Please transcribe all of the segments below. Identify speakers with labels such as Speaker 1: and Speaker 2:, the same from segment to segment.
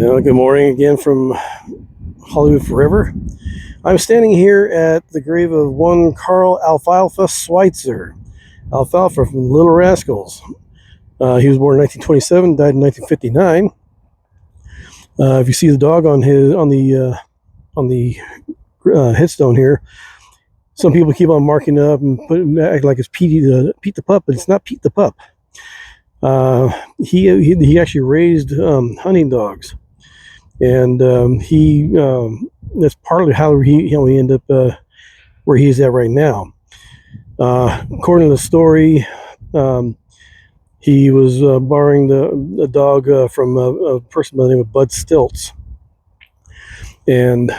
Speaker 1: Good morning again from Hollywood Forever. I'm standing here at the grave of one Carl Alfalfa Switzer. Alfalfa from Little Rascals. He was born in 1927, died in 1959. If you see the dog on the headstone here, some people keep on marking it up and act like it's Pete the Pup, but it's not Pete the Pup. He actually raised hunting dogs. And that's partly how he ended up where he's at right now. According to the story, he was borrowing the dog from a person by the name of Bud Stilts, and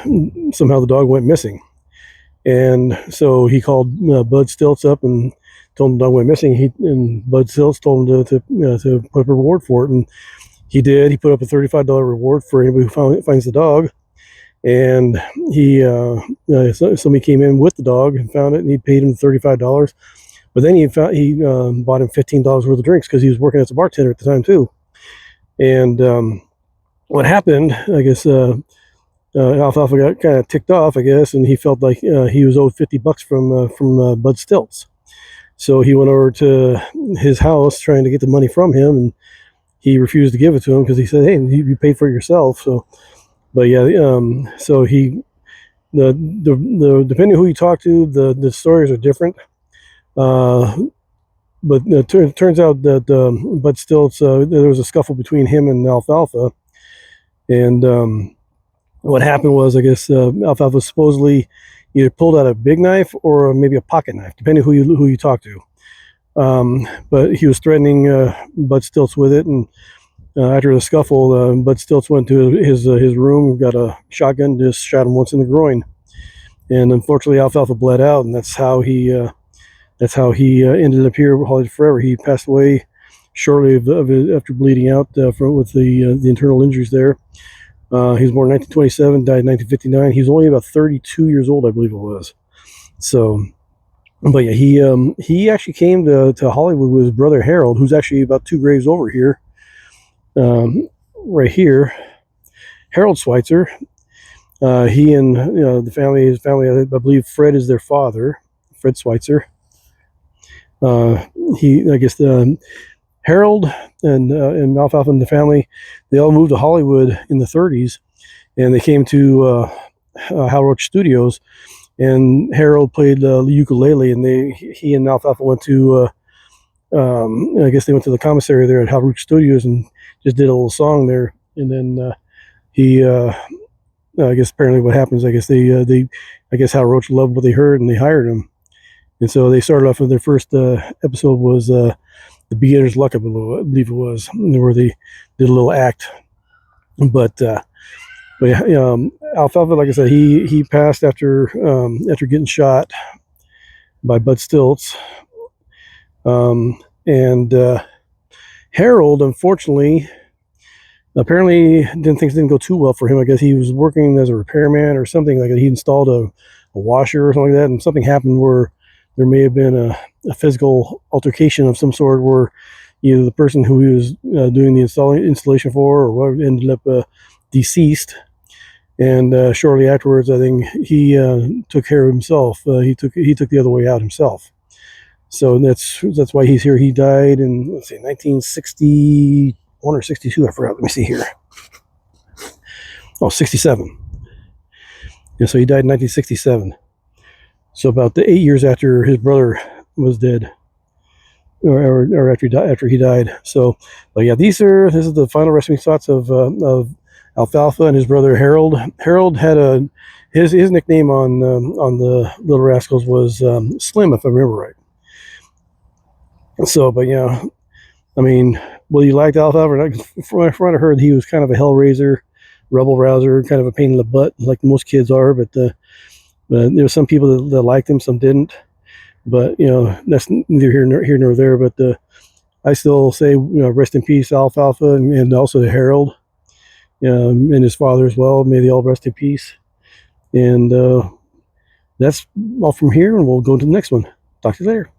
Speaker 1: somehow the dog went missing. And so he called Bud Stilts up and told him the dog went missing. And Bud Stilts told him to put up a reward for it, and he did. He put up a $35 reward for anybody who finds the dog. And somebody came in with the dog and found it, and he paid him $35. But then he bought him $15 worth of drinks because he was working as a bartender at the time too. And what happened, I guess, Alfalfa got kind of ticked off, I guess, and he felt like he was owed $50 from Bud Stilts. So he went over to his house trying to get the money from him, and he refused to give it to him because he said, "Hey, you paid for it yourself." So, but yeah, so the depending who you talk to, the stories are different. But it turns out that Bud Stilts, there was a scuffle between him and Alfalfa, and what happened was, I guess, Alfalfa supposedly either pulled out a big knife or maybe a pocket knife, depending who you talk to. But he was threatening Bud Stilts with it, and after the scuffle, Bud Stilts went to his room, got a shotgun, just shot him once in the groin, and unfortunately, Alfalfa bled out, and that's how he ended up here, Hollywood Forever. He passed away shortly after bleeding out with the internal injuries there. He was born in 1927, died in 1959. He was only about 32 years old, I believe it was. So. But yeah, he actually came to Hollywood with his brother Harold, who's actually about two graves over here, right here. Harold Switzer. He and his family. I believe Fred is their father, Fred Switzer. Harold and Alfalfa and the family, they all moved to Hollywood in the 30s, and they came to Hal Roach Studios. And Harold played the ukulele, and he and Alfalfa went to, I guess they went to the commissary there at Hal Roach Studios and just did a little song there. And then I guess apparently what happens, I guess I guess Hal Roach loved what they heard, and they hired him. And so they started off with their first episode was The Beginner's Luck, I believe it was, where they did a little act. But yeah, Alfalfa, like I said, he passed after getting shot by Bud Stilts, and Harold, unfortunately, apparently things didn't go too well for him. I guess he was working as a repairman or something like that. He installed a washer or something like that, and something happened where there may have been a physical altercation of some sort, where either the person who he was doing the installation for or whatever ended up deceased. And shortly afterwards, I think he took care of himself. He took the other way out himself. So that's why he's here. He died in 1961 or 62. I forgot. Let me see here. Oh, 67. Yeah, so he died in 1967. So about 8 years after his brother was dead, or after he died. So, but yeah, this is the final resting thoughts of Alfalfa and his brother Harold. Harold had his nickname on the Little Rascals was Slim, if I remember right. So, but yeah, I mean, whether you liked Alfalfa, from what I heard, he was kind of a hellraiser, rebel rouser, kind of a pain in the butt, like most kids are. But there were some people that liked him, some didn't. But that's neither here nor there. But I still say, rest in peace, Alfalfa, and also Harold. And his father as well. May they all rest in peace. And that's all from here, and we'll go to the next one. Talk to you later.